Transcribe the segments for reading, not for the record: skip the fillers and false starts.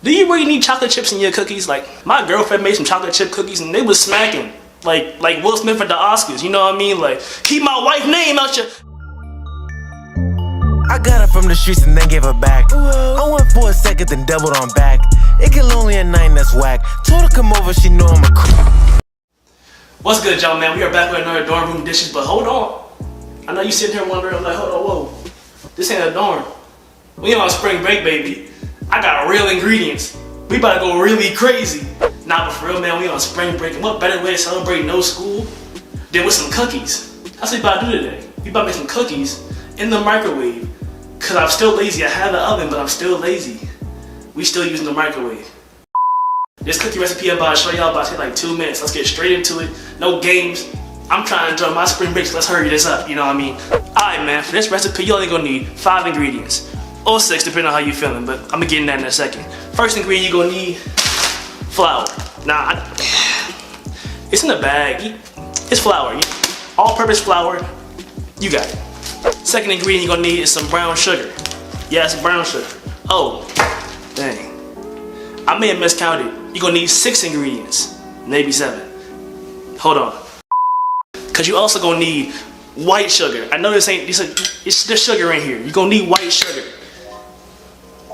Do you really need chocolate chips in your cookies? Like, my girlfriend made some chocolate chip cookies and they was smacking. Like Will Smith at the Oscars, you know what I mean? Like, keep my wife's name out your... I got her from the streets and then gave her back. I went for a second, then doubled on back. It get lonely at night, that's whack. Told her come over, she know I'm a creep. What's good, y'all, man? We are back with another dorm room dishes, but hold on. I know you sitting here wondering, like, hold on, whoa. This ain't a dorm. We on spring break, baby. I got real ingredients. We about to go really crazy. Nah, but for real, man, we on spring break. And what better way to celebrate no school than with some cookies? That's what we about to do today. We about to make some cookies in the microwave. Cause I'm still lazy. I have an oven, but I'm still lazy. We still using the microwave. This cookie recipe I'm about to show y'all about to take like 2 minutes. Let's get straight into it. No games. I'm trying to enjoy my spring break, so let's hurry this up, you know what I mean? Alright, man, for this recipe, you're only gonna need 5 ingredients. Or 6, depending on how you're feeling, but I'm gonna get in that in a second. First ingredient, you're gonna need flour. Nah, it's in the bag. It's flour. All-purpose flour. You got it. Second ingredient you're gonna need is some brown sugar. Yes, brown sugar. Oh, dang. I may have miscounted. You're gonna need 6 ingredients, maybe 7. Hold on. Cause you also gonna need white sugar. I know this ain't, there's sugar in here. You're gonna need white sugar.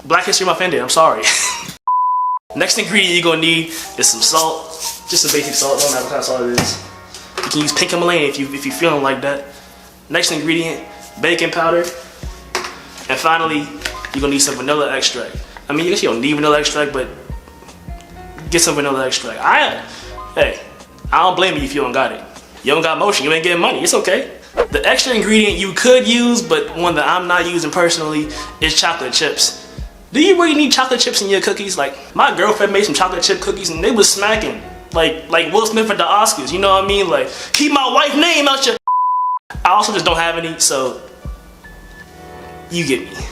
Black History Month ended, I'm sorry. Next ingredient you're gonna need is some salt. Just some basic salt, don't matter what kind of salt it is. You can use pink Himalayan if you're feeling like that. Next ingredient, baking powder. And finally, you're gonna need some vanilla extract. I mean, I guess you don't need vanilla extract, but get some vanilla extract. Hey, I don't blame you if you don't got it. You don't got motion, you ain't getting money, it's okay. The extra ingredient you could use, but one that I'm not using personally, is chocolate chips. Do you really need chocolate chips in your cookies? Like, my girlfriend made some chocolate chip cookies and they was smacking. Like Will Smith at the Oscars, you know what I mean? Like, keep my wife's name out your... I also just don't have any, so you get me.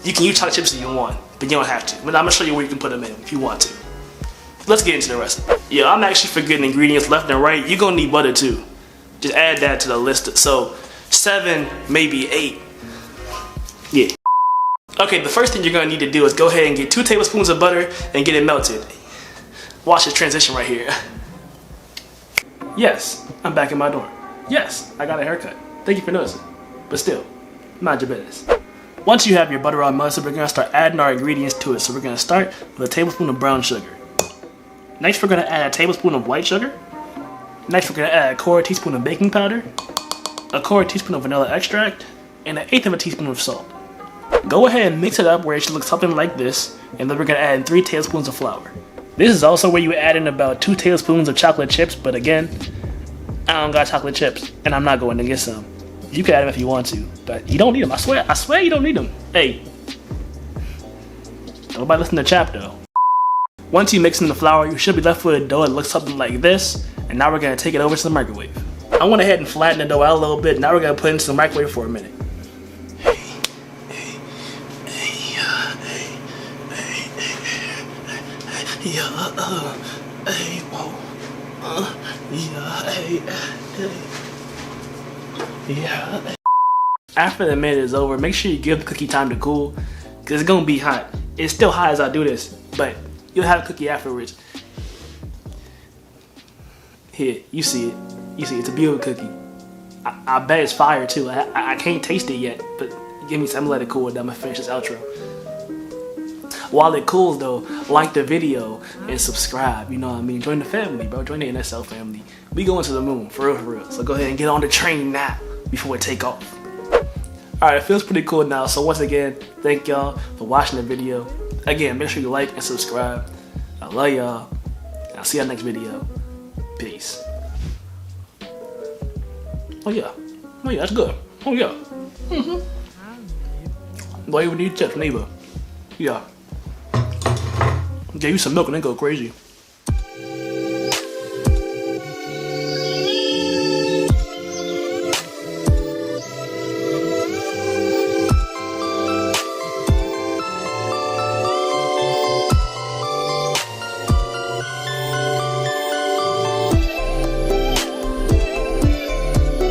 You can use chocolate chips if you want, but you don't have to. But I'm gonna show you where you can put them in if you want to. Let's get into the recipe. Yeah, I'm actually forgetting ingredients left and right. You're gonna need butter too. Just add that to the list. So 7, maybe 8. Yeah. Okay, the first thing you're gonna need to do is go ahead and get 2 tablespoons of butter and get it melted. Watch this transition right here. Yes, I'm back in my dorm. Yes, I got a haircut. Thank you for noticing. But still, mind your business. Once you have your butter all melted, we're gonna start adding our ingredients to it. So we're gonna start with a tablespoon of brown sugar. Next, we're gonna add a tablespoon of white sugar. Next, we're gonna add a 1/4 teaspoon of baking powder, a 1/4 teaspoon of vanilla extract, and 1/8 of a teaspoon of salt. Go ahead and mix it up where it should look something like this, and then we're gonna add in 3 tablespoons of flour. This is also where you add in about 2 tablespoons of chocolate chips, but again, I don't got chocolate chips, and I'm not going to get some. You can add them if you want to, but you don't need them. I swear you don't need them. Hey, nobody listen to Chap though. Once you mix in the flour, you should be left with a dough that looks something like this, and now we're gonna take it over to the microwave. I went ahead and flattened the dough out a little bit. Now we're gonna put it into the microwave for a minute. After the minute is over, make sure you give the cookie time to cool, because it's gonna be hot. It's still hot as I do this, but you'll have a cookie afterwards. Here, you see it. You see, it's a beautiful cookie. I bet it's fire too. I can't taste it yet, but give me some, let it cool, then I'm gonna finish this outro. While it cools though, like the video and subscribe, you know what I mean? Join the family, bro. Join the NSL family. We going to the moon, for real, for real. So go ahead and get on the train now before we take off. Alright, it feels pretty cool now. So once again, thank y'all for watching the video. Again, make sure you like and subscribe. I love y'all. I'll see y'all next video. Peace. Oh yeah, that's good. Oh yeah. Don't even need chips neither. Yeah. Get you some milk and then go crazy.